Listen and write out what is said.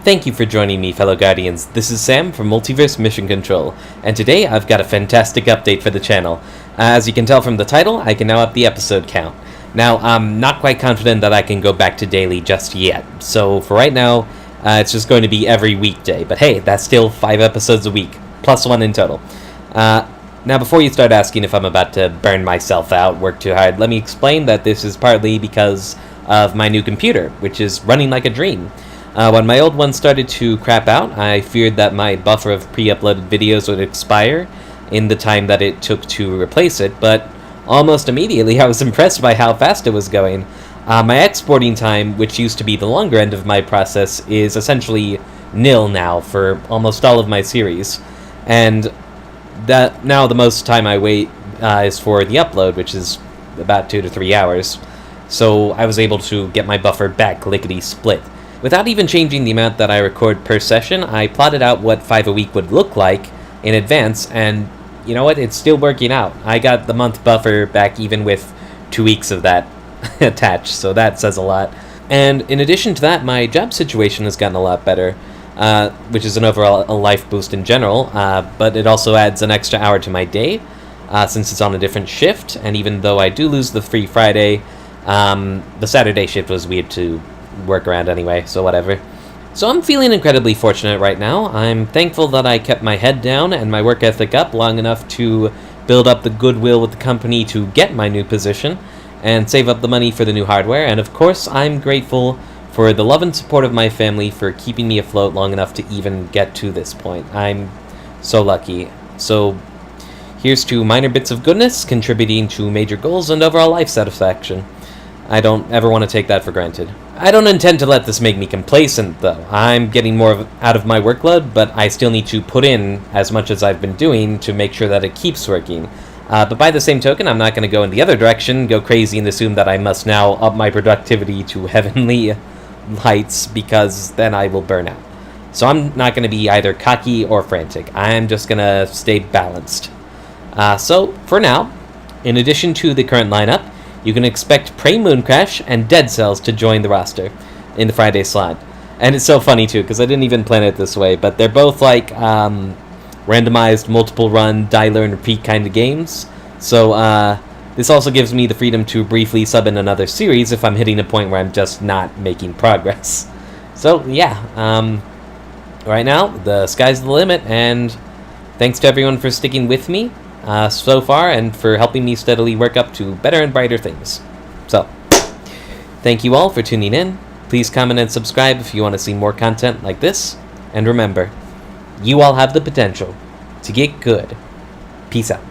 Thank you for joining me, fellow Guardians. This is Sam from Multiverse Mission Control, and today I've got a fantastic update for the channel. As you can tell from the title, I can now up the episode count. Now, I'm not quite confident that I can go back to daily just yet, so for right now, it's just going to be every weekday, but hey, that's still 5 episodes a week, plus 1 in total. Now, before you start asking if I'm about to burn myself out, work too hard, let me explain that this is partly because of my new computer, which is running like a dream. When my old one started to crap out, I feared that my buffer of pre-uploaded videos would expire in the time that it took to replace it, but almost immediately I was impressed by how fast it was going. My exporting time, which used to be the longer end of my process, is essentially nil now for almost all of my series, and that now the most time I wait is for the upload, which is about 2 to 3 hours, so I was able to get my buffer back lickety-split. Without even changing the amount that I record per session, I plotted out what 5 a week would look like in advance, and you know what? It's still working out. I got the month buffer back even with 2 weeks of that attached, so that says a lot. And in addition to that, my job situation has gotten a lot better, which is an overall a life boost in general, but it also adds an extra hour to my day, since it's on a different shift, and even though I do lose the free Friday, the Saturday shift was weird to work around anyway, so whatever. So I'm feeling incredibly fortunate right now. I'm thankful that I kept my head down and my work ethic up long enough to build up the goodwill with the company to get my new position and save up the money for the new hardware, and of course I'm grateful for the love and support of my family for keeping me afloat long enough to even get to this point. I'm so lucky. So here's to minor bits of goodness contributing to major goals and overall life satisfaction. I don't ever want to take that for granted. I don't intend to let this make me complacent, though. I'm getting more out of my workload, but I still need to put in as much as I've been doing to make sure that it keeps working. But by the same token, I'm not going to go in the other direction, go crazy and assume that I must now up my productivity to heavenly heights, because then I will burn out. So I'm not going to be either cocky or frantic. I'm just going to stay balanced. So, for now, in addition to the current lineup, you can expect Prey Mooncrash and Dead Cells to join the roster in the Friday slot. And it's so funny, too, because I didn't even plan it this way, but they're both like randomized, multiple run, die, learn, repeat kind of games. So this also gives me the freedom to briefly sub in another series if I'm hitting a point where I'm just not making progress. So, yeah, right now, the sky's the limit, and thanks to everyone for sticking with me so far, and for helping me steadily work up to better and brighter things. So, thank you all for tuning in. Please comment and subscribe if you want to see more content like this. And remember, you all have the potential to get good. Peace out.